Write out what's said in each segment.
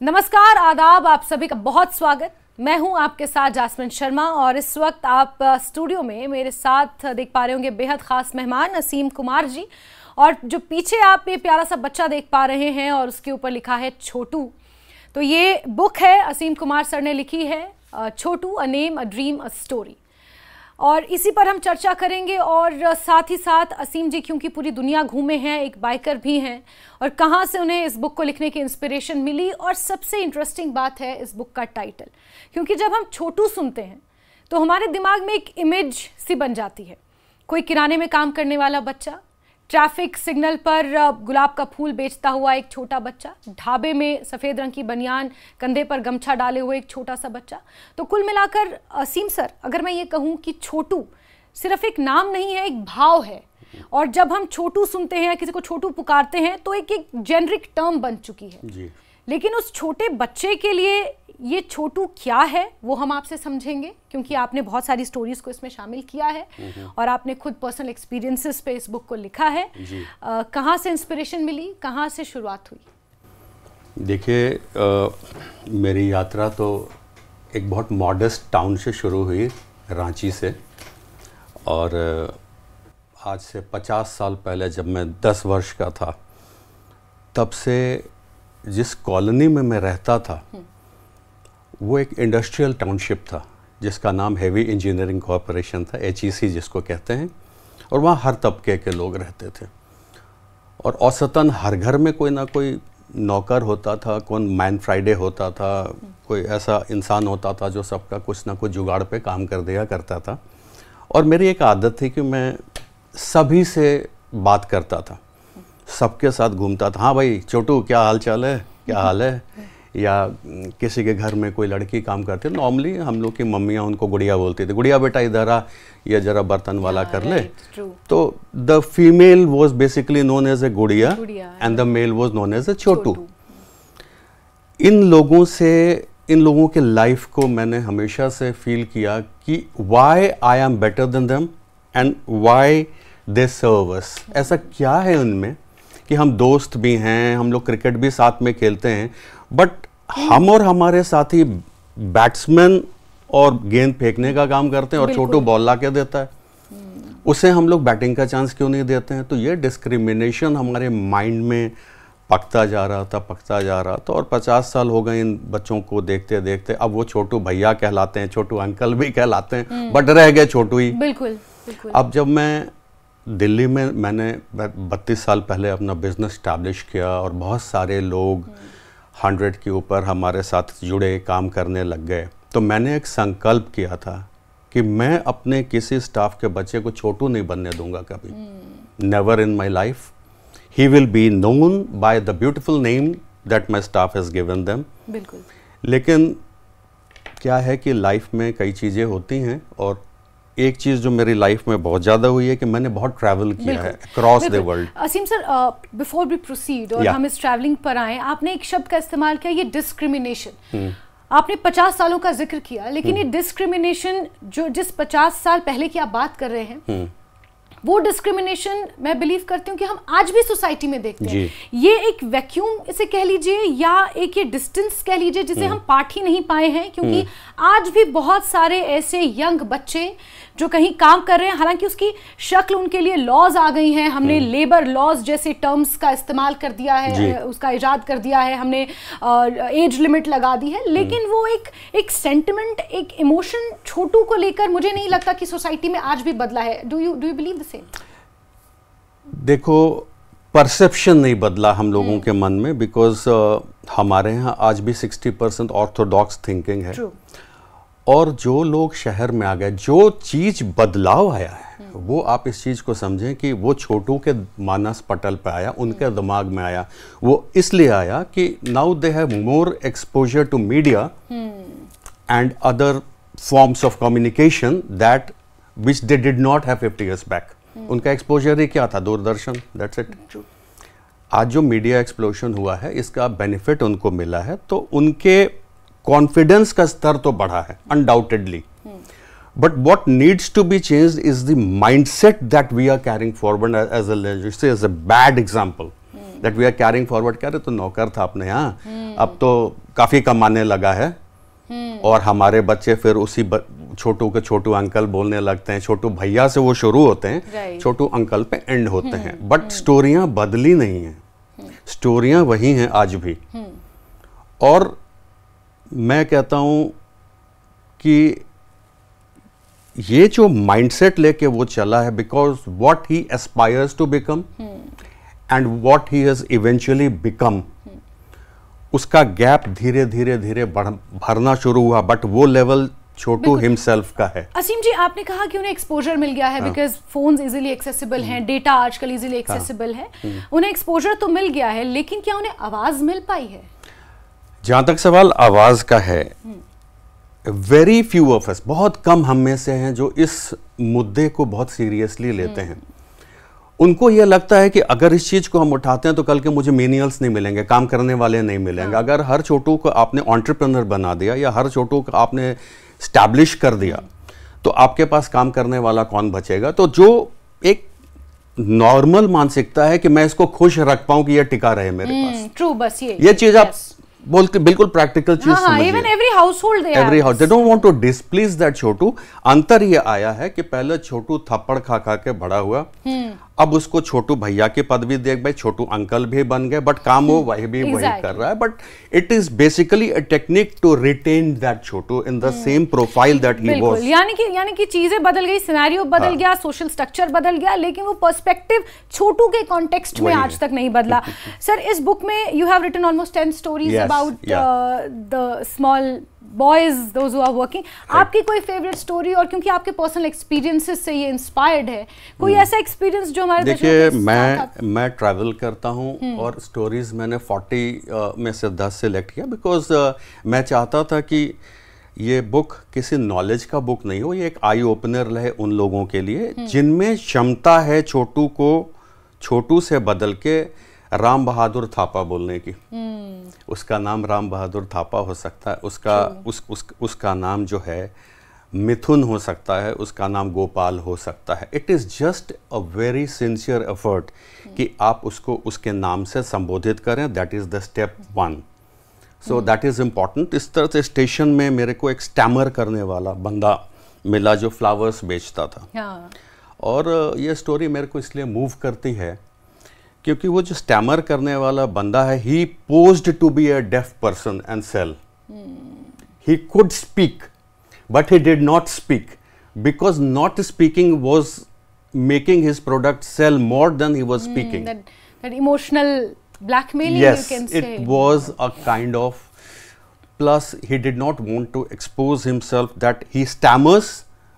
नमस्कार, आदाब, आप सभी का बहुत स्वागत। मैं हूं आपके साथ जास्मिन शर्मा और इस वक्त आप स्टूडियो में मेरे साथ देख पा रहे होंगे बेहद खास मेहमान असीम कुमार जी। और जो पीछे आप ये प्यारा सा बच्चा देख पा रहे हैं और उसके ऊपर लिखा है छोटू, तो ये बुक है असीम कुमार सर ने लिखी है, Chhotu a name a dream a story. और इसी पर हम चर्चा करेंगे और साथ ही साथ असीम जी क्योंकि पूरी दुनिया घूमे हैं, एक बाइकर भी हैं, और कहाँ से उन्हें इस बुक को लिखने की इंस्पिरेशन मिली। और सबसे इंटरेस्टिंग बात है इस बुक का टाइटल, क्योंकि जब हम छोटू सुनते हैं तो हमारे दिमाग में एक इमेज सी बन जाती है, कोई किराने में काम करने वाला बच्चा, ट्रैफिक सिग्नल पर गुलाब का फूल बेचता हुआ एक छोटा बच्चा, ढाबे में सफ़ेद रंग की बनियान, कंधे पर गमछा डाले हुए एक छोटा सा बच्चा। तो कुल मिलाकर असीम सर, अगर मैं ये कहूँ कि छोटू सिर्फ एक नाम नहीं है, एक भाव है। और जब हम छोटू सुनते हैं, किसी को छोटू पुकारते हैं, तो एक जेनरिक टर्म बन चुकी है जी। लेकिन उस छोटे बच्चे के लिए ये छोटू क्या है वो हम आपसे समझेंगे, क्योंकि आपने बहुत सारी स्टोरीज को इसमें शामिल किया है और आपने खुद पर्सनल एक्सपीरियंसेस पे इस बुक को लिखा है। कहाँ से इंस्पिरेशन मिली, कहाँ से शुरुआत हुई? देखिए, मेरी यात्रा तो एक बहुत मॉडेस्ट टाउन से शुरू हुई, रांची से। और आज से 50 साल पहले जब मैं 10 वर्ष का था, तब से जिस कॉलोनी में मैं रहता था वो एक इंडस्ट्रियल टाउनशिप था जिसका नाम हेवी इंजीनियरिंग कॉरपोरेशन था, HEC जिसको कहते हैं। और वहाँ हर तबके के लोग रहते थे और औसतन हर घर में कोई ना कोई नौकर होता था, कौन मैन फ्राइडे होता था, कोई ऐसा इंसान होता था जो सबका कुछ ना कुछ जुगाड़ पे काम कर दिया करता था। और मेरी एक आदत थी कि मैं सभी से बात करता था, सबके साथ घूमता था। हाँ भाई छोटू, क्या हाल चाल है, क्या हाल है। या किसी के घर में कोई लड़की काम करती, नॉर्मली हम लोग की मम्मियाँ उनको गुड़िया बोलती थी, गुड़िया बेटा इधर आ, ये जरा बर्तन वाला कर ले। तो the female was basically known as a Gudiya and the male was known as a Chhotu. इन लोगों के लाइफ को मैंने हमेशा से फील किया कि why I am better than them and why they serve us. ऐसा क्या है उनमें कि हम दोस्त भी हैं, हम लोग क्रिकेट भी साथ में खेलते हैं, बट हम और हमारे साथी बैट्समैन और गेंद फेंकने का काम करते हैं और छोटू बॉल ला के देता है, उसे हम लोग बैटिंग का चांस क्यों नहीं देते हैं। तो ये डिस्क्रिमिनेशन हमारे माइंड में पकता जा रहा था। और 50 साल हो गए इन बच्चों को देखते देखते। अब वो छोटू भैया कहलाते हैं, छोटू अंकल भी कहलाते हैं, बट रह गए छोटू ही। बिल्कुल। अब जब मैं दिल्ली में, मैंने 32 साल पहले अपना बिजनेस स्टैब्लिश किया और बहुत सारे लोग 100 के ऊपर हमारे साथ जुड़े, काम करने लग गए, तो मैंने एक संकल्प किया था कि मैं अपने किसी स्टाफ के बच्चे को छोटू नहीं बनने दूंगा कभी। Never in my life. He will be known by the beautiful name that my staff has given them. बिल्कुल। लेकिन क्या है कि लाइफ में कई चीज़ें होती हैं, और एक चीज़ जो मेरी लाइफ में बहुत ज़्यादा हुई है कि मैंने बहुत ट्रैवल किया है across the world. Asim sir, before we proceed और हम इस ट्रैवलिंग पर आए, आपने एक शब्द का इस्तेमाल किया, ये डिस्क्रिमिनेशन। आपने 50 सालों का जिक्र किया, लेकिन ये डिस्क्रिमिनेशन जो जिस 50 साल पहले की आप बात कर रहे हैं, वो डिस्क्रिमिनेशन मैं बिलीव करती हूँ कि हम आज भी सोसाइटी में देखते हैं। ये एक वैक्यूम इसे कह लीजिए या एक ये डिस्टेंस कह लीजिए जिसे हम पाट ही नहीं पाए हैं, क्योंकि आज भी बहुत सारे ऐसे यंग बच्चे जो कहीं काम कर रहे हैं, हालांकि उसकी शक्ल उनके लिए लॉज आ गई हैं। हमने लेबर लॉज जैसे टर्म्स का इस्तेमाल कर दिया है, उसका इजाद कर दिया है, हमने एज लिमिट लगा दी है, लेकिन वो एक सेंटिमेंट, एक इमोशन छोटू को लेकर मुझे नहीं लगता कि सोसाइटी में आज भी बदला है। Do you believe the same? देखो, परसेप्शन नहीं बदला हम लोगों के मन में, बिकॉज हमारे यहाँ आज भी 60% ऑर्थोडॉक्स थिंकिंग है। True. और जो लोग शहर में आ गए, जो चीज बदलाव आया है, वो आप इस चीज को समझें कि वो छोटू के मानस पटल पे आया, उनके दिमाग में आया। वो इसलिए आया कि now they have more exposure to media and other forms of communication that which they did not have 50 years back. उनका एक्सपोजर ही क्या था? Doordarshan, that's it. आज जो मीडिया एक्सप्लोशन हुआ है, इसका बेनिफिट उनको मिला है, तो उनके कॉन्फिडेंस का स्तर तो बढ़ा है undoubtedly, but what needs to be changed is the mindset that we are carrying forward as a bad example that we are carrying forward. कह रहे तो नौकर था अपने यहाँ, अब तो काफ़ी कमाने लगा है और हमारे बच्चे फिर उसी छोटू के छोटू अंकल बोलने लगते हैं, छोटू भैया से वो शुरू होते हैं, छोटू अंकल पे एंड होते हैं। बट स्टोरियां बदली नहीं हैं, स्टोरियां वही हैं आज भी। और मैं कहता हूं कि ये जो माइंडसेट लेके वो चला है, because what he aspires to become and what he has eventually become, उसका गैप धीरे धीरे धीरे भरना शुरू हुआ, बट वो लेवल छोटू हिमसेल्फ का है। असीम जी, आपने कहा कि उन्हें एक्सपोजर मिल गया है बिकॉज फोन्स इजीली एक्सेसिबल हैं, डेटा आजकल इजीली एक्सेसिबल है, उन्हें एक्सपोजर तो मिल गया है, लेकिन क्या उन्हें आवाज मिल पाई है? जहां तक सवाल आवाज का है, वेरी फ्यू ऑफ अस, बहुत कम हम में से हैं जो इस मुद्दे को बहुत सीरियसली लेते हैं। उनको यह लगता है कि अगर इस चीज को हम उठाते हैं तो कल के मुझे मिनियल्स नहीं मिलेंगे, काम करने वाले नहीं मिलेंगे। अगर हर छोटू को आपने एंटरप्रेन्योर बना दिया या हर छोटू को आपने स्टैब्लिश कर दिया तो आपके पास काम करने वाला कौन बचेगा? तो जो एक नॉर्मल मानसिकता है कि मैं इसको खुश रख पाऊं कि ये टिका रहे मेरे पास, ट्रू, बस ये चीज आप बोलते बिल्कुल प्रैक्टिकल चीज समझिए। Even every household they don't want to displease that Chhotu. अंतर ये आया है कि पहले छोटू थप्पड़ खा खा के बड़ा हुआ, अब उसको छोटू भैया की पदवी देख भाई, छोटू अंकल भी बन गए, बट काम वो वही भी वही कर रहा है। But it is basically a technique to retain that Chhotu in the same profile that he was. यानी कि चीजें बदल गई, सिनेरियो बदल गया, सोशल स्ट्रक्चर बदल गया, लेकिन वो पर्सपेक्टिव छोटू के कॉन्टेक्स्ट में आज तक नहीं बदला। सर, इस बुक में you have written almost 10 stories about the small boys, those who are working. आपकी कोई फेवरेट स्टोरी, और क्योंकि आपके पर्सनल एक्सपीरियंसेस से ये इंस्पायर्ड है, कोई ऐसा एक्सपीरियंस जो हमारे देखिए, मैं ट्रैवल करता हूँ और स्टोरीज मैंने 40 में से 10 सेलेक्ट किया, बिकॉज मैं चाहता था कि ये बुक किसी नॉलेज का बुक नहीं हो, ये एक आई ओपनर रहे उन लोगों के लिए जिनमें क्षमता है छोटू को छोटू से बदल के राम बहादुर थापा बोलने की। उसका नाम राम बहादुर थापा हो सकता है, उसका नाम जो है मिथुन हो सकता है, उसका नाम गोपाल हो सकता है। It is just a very sincere effort कि आप उसको उसके नाम से संबोधित करें। That is the step 1। So that is important. इस तरह से स्टेशन में मेरे को एक स्टैमर करने वाला बंदा मिला जो फ्लावर्स बेचता था। और ये स्टोरी मेरे को इसलिए मूव करती है क्योंकि वो जो स्टैमर करने वाला बंदा है, he posed to be a deaf person and sell. He could speak but he did not speak because not speaking was making his product sell more than he was speaking. That emotional blackmailing, yes, you can say. It was a kind of, plus he did not want to expose himself that he stammers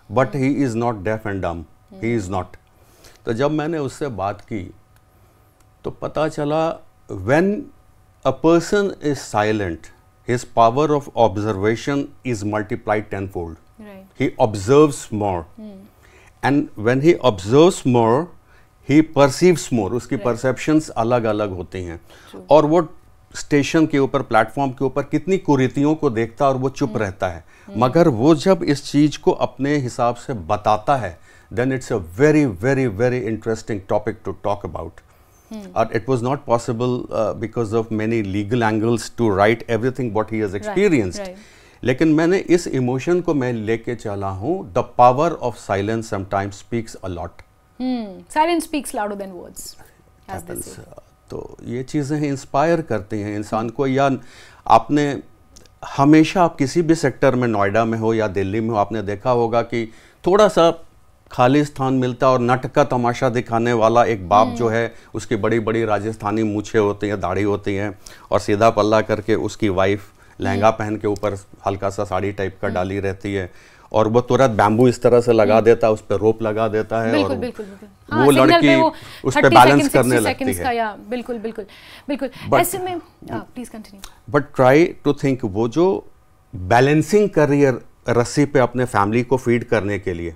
but he is not deaf and dumb. He is not. तो जब मैंने उससे बात की तो पता चला when a person is silent, his power of observation is multiplied tenfold. Right. He observes more. And when he observes more, he perceives more. उसकी perceptions अलग अलग होती हैं। और वो स्टेशन के ऊपर, प्लेटफॉर्म के ऊपर कितनी कुरीतियों को देखता है और वो चुप रहता है, मगर वो जब इस चीज को अपने हिसाब से बताता है, then it's a very very very interesting topic to talk about. It was not possible because of many legal angles to write everything what he has experienced. Right. लेकिन मैंने इस इमोशन को मैं लेके चला हूँ। The power of silence sometimes speaks a lot. Silence speaks louder than words. As they say. तो ये चीज़ें इंस्पायर करती हैं इंसान को। या आपने हमेशा, आप किसी भी सेक्टर में, नोएडा में हो या दिल्ली में हो, आपने देखा होगा कि थोड़ा सा खाली स्थान मिलता है और नट का तमाशा दिखाने वाला एक बाप जो है, उसकी बड़ी बड़ी राजस्थानी मूछें होती हैं, दाढ़ी होती हैं, और सीधा पल्ला करके उसकी वाइफ लहंगा पहन के ऊपर हल्का सा साड़ी टाइप का डाली रहती है, और वो तुरंत बैम्बू इस तरह से लगा देता है, उस पर रोप लगा देता है, और वो लड़की उस पर बैलेंस करने लगती है। बिल्कुल बिल्कुल बिल्कुल। ऐसे में please continue. But try to think, वो जो बैलेंसिंग कर रही है रस्सी पे अपने फैमिली को फीड करने के लिए,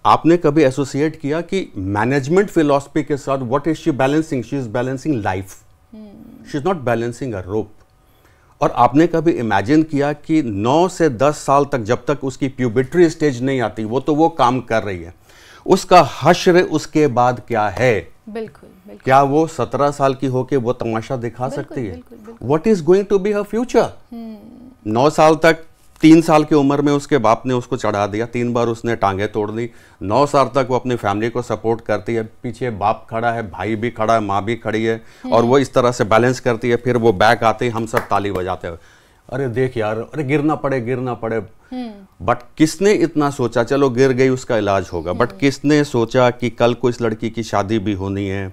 आपने कभी एसोसिएट किया कि मैनेजमेंट फिलॉसफी के साथ what is she balancing? She is balancing life, she is not balancing a rope. और आपने कभी इमेजिन किया कि 9 से 10 साल तक, जब तक उसकी प्यूबर्टी स्टेज नहीं आती, वो काम कर रही है, उसका हश्र उसके बाद क्या है। बिल्कुल, बिल्कुल। क्या वो 17 साल की होके वो तमाशा दिखा सकती है? What is going to be her future? 9 साल तक, 3 साल की उम्र में उसके बाप ने उसको चढ़ा दिया, 3 बार उसने टांगे तोड़ दी। 9 साल तक वो अपनी फैमिली को सपोर्ट करती है, पीछे बाप खड़ा है, भाई भी खड़ा है, माँ भी खड़ी है, और वो इस तरह से बैलेंस करती है। फिर वो बैक आते ही हम सब ताली बजाते हैं, अरे देख यार, अरे गिरना पड़े। बट किसने इतना सोचा, चलो गिर गई उसका इलाज होगा, बट किसने सोचा कि कल को इस लड़की की शादी भी होनी है,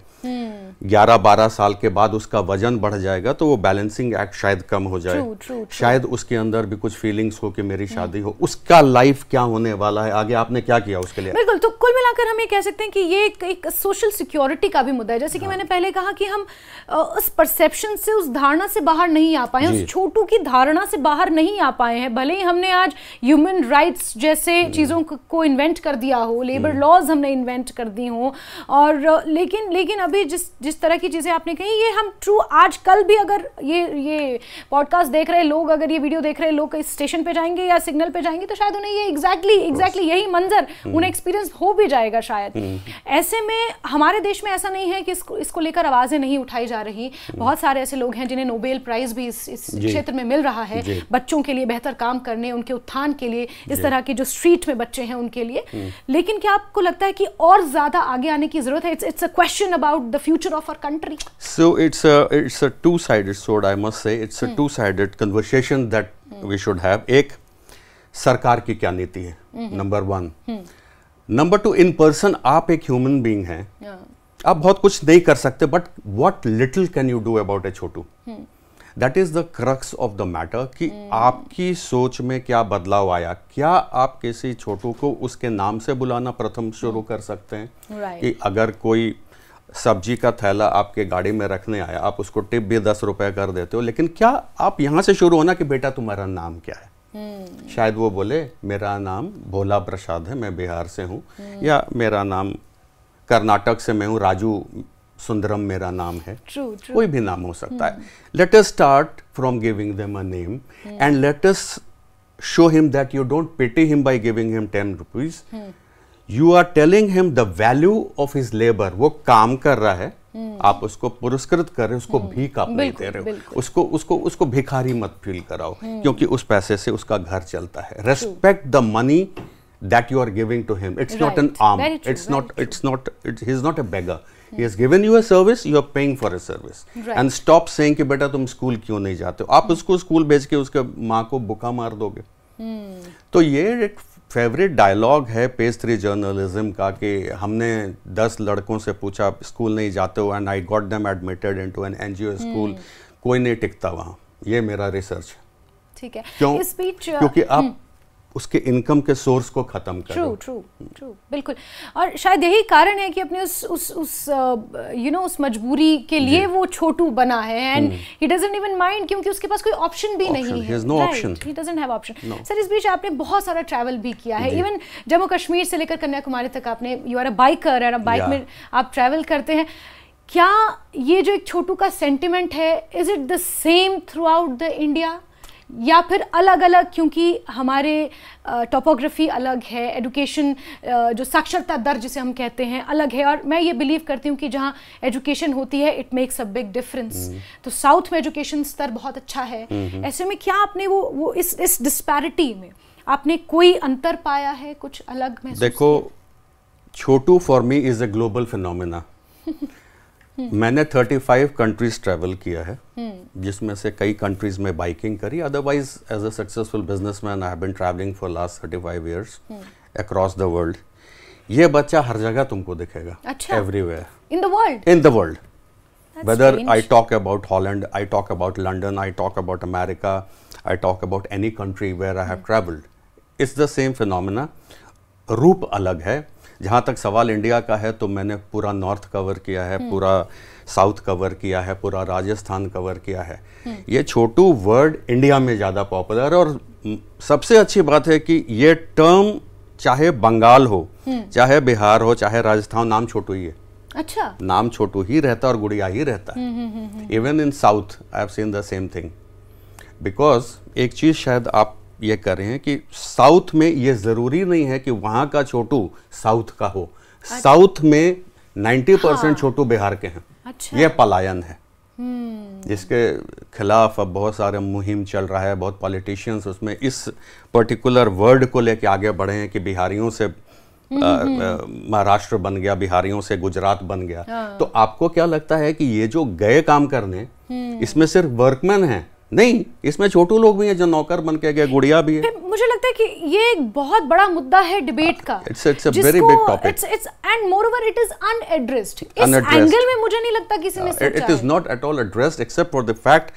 11-12 साल के बाद उसका वजन बढ़ जाएगा, तो वो बैलेंसिंग एक्ट शायद कम हो जाए। true. शायद उसके अंदर भी कुछ फीलिंग्स हो कि मेरी शादी हो, उसका लाइफ क्या होने वाला है आगे, आपने क्या किया उसके लिए? बिल्कुल। तो कुल मिलाकर हम ये कह सकते हैं कि ये एक सोशल सिक्योरिटी का भी मुद्दा है। जैसे कि मैंने पहले कहा कि हम उस परसेप्शन से, उस धारणा से बाहर नहीं आ पाए, उस छोटू की धारणा से बाहर नहीं आ पाए हैं। भले ही हमने आज ह्यूमन राइट्स जैसे चीज़ों को इन्वेंट कर दिया हो, लेबर लॉज हमने इन्वेंट कर दी हो, और लेकिन अभी जिस तरह की चीज़ें आपने कही, ये हम ट्रू आज कल भी अगर ये पॉडकास्ट देख रहे लोग, अगर ये वीडियो देख रहे लोग इस स्टेशन पे जाएंगे या सिग्नल पे जाएंगे, तो शायद उन्हें ये एग्जैक्टली यही मंजर उन्हें एक्सपीरियंस हो भी जाएगा शायद। ऐसे में हमारे देश में ऐसा नहीं है कि इसको लेकर आवाज़ें नहीं उठाई जा रही। बहुत सारे ऐसे लोग हैं जिन्हें नोबेल प्राइज भी इस क्षेत्र में मिल रहा है, बच्चों के लिए बेहतर काम करने, उनके उत्थान के लिए, इस तरह के जो स्ट्रीट में बच्चे हैं उनके लिए। लेकिन क्या आपको लगता है कि और ज्यादा आगे आने की जरूरत है? It's a question about the future of our country. So it's a two-sided sword, I must say. It's a two-sided conversation that we should have. एक, सरकार की क्या नीति है, नंबर 1। नंबर 2, इन पर्सन आप एक ह्यूमन बीइंग हैं, आप बहुत कुछ नहीं कर सकते, but what little can you do about A Chhotu? That is the crux of the matter, कि आपकी सोच में क्या बदलाव आया। क्या आप किसी छोटू को उसके नाम से बुलाना प्रथम शुरू कर सकते हैं? कि अगर कोई सब्जी का थैला आपके गाड़ी में रखने आया, आप उसको टिप भी 10 रुपए कर देते हो, लेकिन क्या आप यहाँ से शुरू होना कि बेटा तुम्हारा नाम क्या है? शायद वो बोले मेरा नाम भोला प्रसाद है, मैं बिहार से हूँ, या मेरा नाम कर्नाटक से मैं हूँ, राजू सुंदरम मेरा नाम है। कोई भी नाम हो सकता है। Let us start from giving them a name, and let us show him that you don't pity him by giving him 10 rupees. You are telling him the value of his labour. वो काम कर रहा है, आप उसको पुरस्कृत कर रहे हो, उसको भीख आप नहीं दे रहे हो, उसको भिखारी मत फील कराओ, क्योंकि उस पैसे से उसका घर चलता है। Respect the money that you are giving to him. It's not an arm. He is not a beggar. He has given you a service, you are paying for a service. And stop saying कि बेटा तुम school क्यों नहीं जाते हो? आप उसको school भेज के उसके माँ को बुका मार दोगे। तो ये एक फेवरेट डायलॉग है पेज 3 जर्नलिज्म का, कि हमने 10 लड़कों से पूछा स्कूल नहीं जाते हो, and I got them admitted into an NGO school. कोई नहीं टिकता वहाँ। ये मेरा रिसर्च है। ठीक है। क्यों? क्योंकि आप उसके इनकम के सोर्स को खत्म करो। ट्रू, बिल्कुल। और शायद यही कारण है कि अपने उस मजबूरी के लिए वो छोटू बना है, and he doesn't even mind, क्योंकि उसके पास कोई ऑप्शन भी नहीं है। He doesn't have option. Sir, इस बीच आपने बहुत सारा ट्रैवल भी किया है, इवन जम्मू कश्मीर से लेकर कन्याकुमारी तक आपने, यू आर अ बाइकर, और बाइक में आप ट्रैवल करते हैं। क्या ये जो एक छोटू का सेंटिमेंट है, is it the same through out the India, या फिर अलग अलग, क्योंकि हमारे टोपोग्राफी अलग है, एजुकेशन जो साक्षरता दर जिसे हम कहते हैं अलग है, और मैं ये बिलीव करती हूँ कि जहाँ एजुकेशन होती है it makes a big difference. तो साउथ में एजुकेशन स्तर बहुत अच्छा है। ऐसे में क्या आपने वो इस डिस्पैरिटी में आपने कोई अंतर पाया है, कुछ अलग महसूस? देखो, Chhotu for me is a global phenomena. मैंने 35 कंट्रीज ट्रैवल किया है, जिसमें से कई कंट्रीज में बाइकिंग करी। Otherwise as a successful businessman I have been travelling for last 35 years across the world. ये बच्चा हर जगह तुमको दिखेगा, everywhere in the world. Whether I talk about Holland, I talk about London, I talk about America, I talk about any country where I have travelled, it's the same phenomena. रूप अलग है। जहाँ तक सवाल इंडिया का है, तो मैंने पूरा नॉर्थ कवर किया है, पूरा साउथ कवर किया है, पूरा राजस्थान कवर किया है। ये छोटू वर्ड इंडिया में ज़्यादा पॉपुलर है, और सबसे अच्छी बात है कि ये टर्म चाहे बंगाल हो, चाहे बिहार हो, चाहे राजस्थान, नाम छोटू ही है। अच्छा, नाम छोटू ही रहता है और गुड़िया ही रहता है। Even in south I have seen the same thing. Because एक चीज़ शायद आप ये कर रहे हैं कि साउथ में ये ज़रूरी नहीं है कि वहाँ का छोटू साउथ का हो। साउथ में 90% छोटू बिहार के हैं। अच्छा। ये पलायन है जिसके खिलाफ अब बहुत सारे मुहिम चल रहा है, बहुत पॉलिटिशियंस उसमें इस पर्टिकुलर वर्ड को लेके आगे बढ़े हैं कि बिहारियों से महाराष्ट्र बन गया, बिहारियों से गुजरात बन गया। तो आपको क्या लगता है कि ये जो गए काम करने, इसमें सिर्फ वर्कमैन हैं? नहीं, इसमें छोटू लोग भी हैं जो नौकर बन के गए, गुड़िया भी है। मुझे लगता है कि ये एक बहुत बड़ा मुद्दा है डिबेट का। It's a very big topic. It's and moreover it is unaddressed. इस एंगल में मुझे नहीं लगता किसी ने सोचा है। It is not at all addressed except for the fact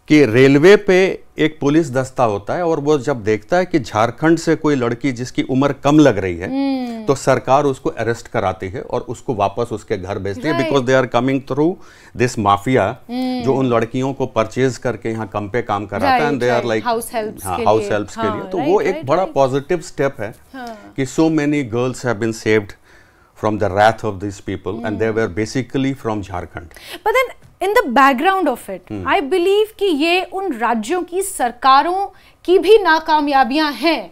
कि रेलवे पे एक पुलिस दस्ता होता है और वो जब देखता है कि झारखंड से कोई लड़की जिसकी उम्र कम लग रही है तो सरकार उसको अरेस्ट कराती है और उसको वापस उसके घर भेजती है, because they are coming through this mafia जो उन लड़कियों को परचेज करके यहाँ कम पे काम कराता है, and they are like house helps के लिए। तो वो एक बड़ा पॉजिटिव स्टेप है कि so many girls have been saved from the wrath of these people and they were basically from Jharkhand. But then in the background of it, I believe कि ये उन राज्यों की सरकारों की भी नाकामयाबियां हैं।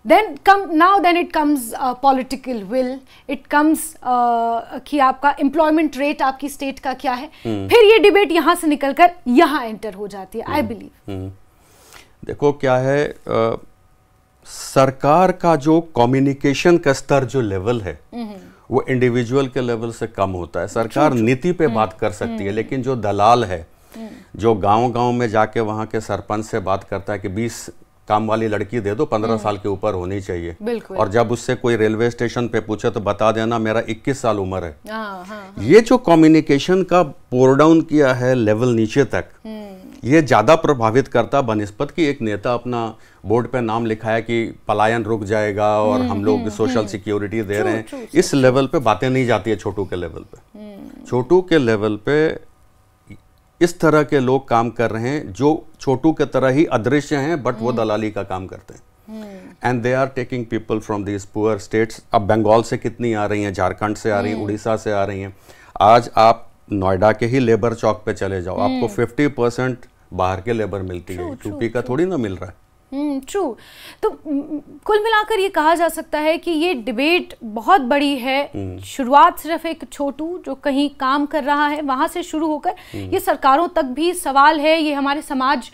Then it comes political will, it comes कि आपका employment rate आपकी state का क्या है, फिर ये डिबेट यहाँ से निकलकर यहाँ एंटर हो जाती है। I believe देखो क्या है, सरकार का जो कम्युनिकेशन का स्तर जो लेवल है वो इंडिविजुअल के लेवल से कम होता है। सरकार नीति पे बात कर सकती है, लेकिन जो दलाल है जो गांव-गांव में जाके वहां के सरपंच से बात करता है कि 20 काम वाली लड़की दे दो, 15 साल के ऊपर होनी चाहिए, और जब उससे कोई रेलवे स्टेशन पे पूछे तो बता देना मेरा 21 साल उम्र है। ये जो कम्युनिकेशन का पोर डाउन किया है लेवल नीचे तक, ये ज्यादा प्रभावित करता बनिस्पत कि एक नेता अपना बोर्ड पे नाम लिखा है कि पलायन रुक जाएगा और हम लोग सोशल सिक्योरिटी दे रहे हैं। इस लेवल पे बातें नहीं जाती है छोटू के लेवल पे। छोटू के लेवल पे इस तरह के लोग काम कर रहे हैं जो छोटू के तरह ही अदृश्य हैं, बट वो दलाली का काम करते हैं, and they are taking people from these poor states. अब बंगाल से कितनी आ रही हैं, झारखंड से आ रही हैं, उड़ीसा से आ रही हैं। आज आप नोएडा के ही लेबर चौक पे चले जाओ, आपको 50% बाहर के लेबर मिलती है, यूपी का थोड़ी ना मिल रहा है। ट्रू। तो कुल मिलाकर ये कहा जा सकता है कि ये डिबेट बहुत बड़ी है। शुरुआत सिर्फ एक छोटू जो कहीं काम कर रहा है वहां से शुरू होकर ये सरकारों तक भी सवाल है, ये हमारे समाज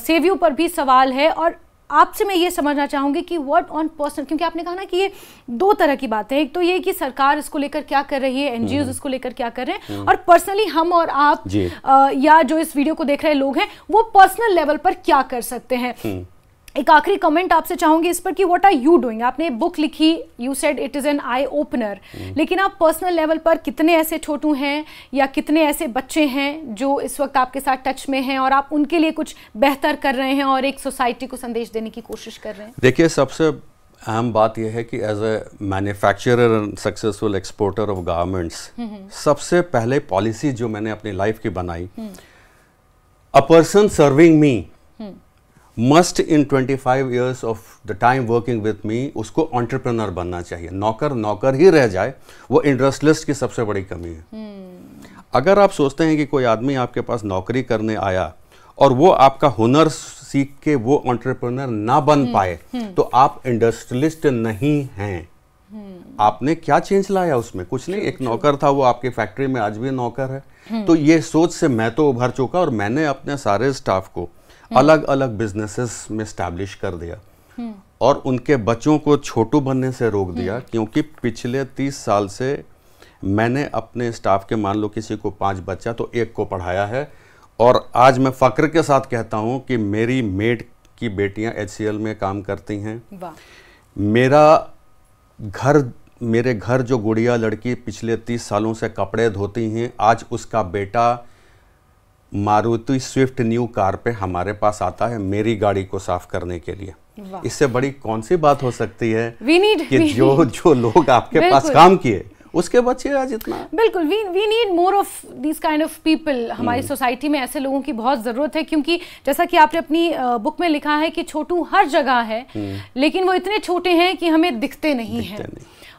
सेवियों पर भी सवाल है। और आपसे मैं ये समझना चाहूंगी कि व्हाट ऑन पर्सनल, क्योंकि आपने कहा ना कि ये दो तरह की बातें हैं। एक तो ये कि सरकार इसको लेकर क्या कर रही है, एनजीओ इसको लेकर क्या कर रहे हैं, और पर्सनली हम और आप या जो इस वीडियो को देख रहे लोग हैं वो पर्सनल लेवल पर क्या कर सकते हैं। एक आखिरी कमेंट आपसे चाहूंगी इस पर कि व्हाट आर यू डूइंग। आपने बुक लिखी, you said it is an eye opener, लेकिन आप पर्सनल लेवल पर कितने ऐसे छोटू हैं या कितने ऐसे बच्चे हैं जो इस वक्त आपके साथ टच में हैं और आप उनके लिए कुछ बेहतर कर रहे हैं और एक सोसाइटी को संदेश देने की कोशिश कर रहे हैं? देखिए, सबसे अहम बात यह है कि as a manufacturer and successful exporter of garments, सबसे पहले पॉलिसी जो मैंने अपनी लाइफ की बनाई, a person serving me must in 25 years of the time working with me, उसको एंटरप्रेन्योर बनना चाहिए। नौकर ही रह जाए, वो इंडस्ट्रियलिस्ट की सबसे बड़ी कमी है। अगर आप सोचते हैं कि कोई आदमी आपके पास नौकरी करने आया और वो आपका हुनर सीख के वो एंटरप्रेन्योर ना बन पाए, तो आप इंडस्ट्रियलिस्ट नहीं हैं। आपने क्या चेंज लाया उसमें? कुछ नहीं। एक नौकर था, वो आपकी फैक्ट्री में आज भी नौकर है। तो ये सोच से मैं तो उभर चुका और मैंने अपने सारे स्टाफ को अलग अलग बिजनेसेस में स्टैब्लिश कर दिया और उनके बच्चों को छोटू बनने से रोक दिया, क्योंकि पिछले 30 साल से मैंने अपने स्टाफ के, मान लो किसी को 5 बच्चा तो 1 को पढ़ाया है। और आज मैं फक्र के साथ कहता हूं कि मेरी मेड की बेटियां HCL में काम करती हैं। मेरे घर जो गुड़िया लड़की पिछले 30 सालों से कपड़े धोती हैं, आज उसका बेटा मारुति स्विफ्ट न्यू कार पे हमारे पास आता है मेरी गाड़ी को साफ करने के लिए। इससे बड़ी कौन सी बात हो सकती है कि जो लोग आपके पास काम किए उसके बच्चे आज इतना। बिल्कुल, we need more of this kind of people. हमारी सोसाइटी में ऐसे लोगों की बहुत ज़रूरत है, क्योंकि जैसा कि आपने अपनी बुक में लिखा है कि छोटू हर जगह है, लेकिन वो इतने छोटे हैं कि हमें दिखते नहीं हैं।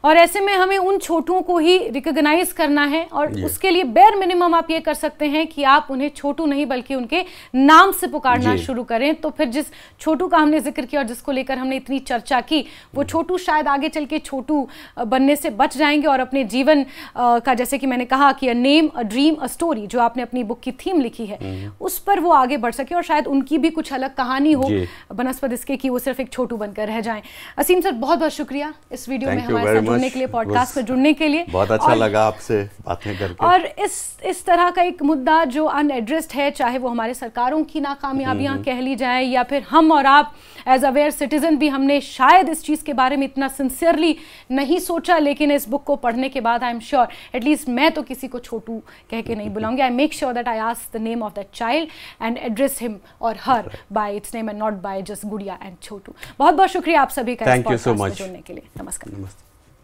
और ऐसे में हमें उन छोटुओं को ही रिकॉग्नाइज करना है और उसके लिए बेयर मिनिमम आप ये कर सकते हैं कि आप उन्हें छोटू नहीं बल्कि उनके नाम से पुकारना शुरू करें। तो फिर जिस छोटू का हमने जिक्र किया और जिसको लेकर हमने इतनी चर्चा की, वो छोटू शायद आगे चल के छोटू बनने से बच जाएंगे और अपने जीवन का, जैसे कि मैंने कहा कि अ name a dream a story, जो आपने अपनी बुक की थीम लिखी है, उस पर वो आगे बढ़ सके और शायद उनकी भी कुछ अलग कहानी हो बनस्पत इसके कि वो सिर्फ एक छोटू बनकर रह जाएं। असीम सर, बहुत बहुत शुक्रिया इस वीडियो में हमारे साथ जुड़ने के लिए, पॉडकास्ट में जुड़ने के लिए। बहुत अच्छा लगा आपसे बातें करके। और इस तरह का एक मुद्दा जो अनएड्रेस्ड है, चाहे वो हमारे सरकारों की नाकामयाबियां कह ली जाए या फिर हम और आप एज अवेयर सिटीजन भी, हमने शायद इस चीज़ के बारे में इतना सिंसियरली नहीं सोचा, लेकिन इस बुक को पढ़ने के बाद आई एम श्योर, एटलीस्ट मैं तो किसी को छोटू कह के नहीं बुलाऊंगी। I make sure that I ask the name of that child and address him or her by its name and not by just Gudiya and Chhotu. बहुत बहुत शुक्रिया आप सभी का इस पॉडकास्ट में जुड़ने के लिए। नमस्कार।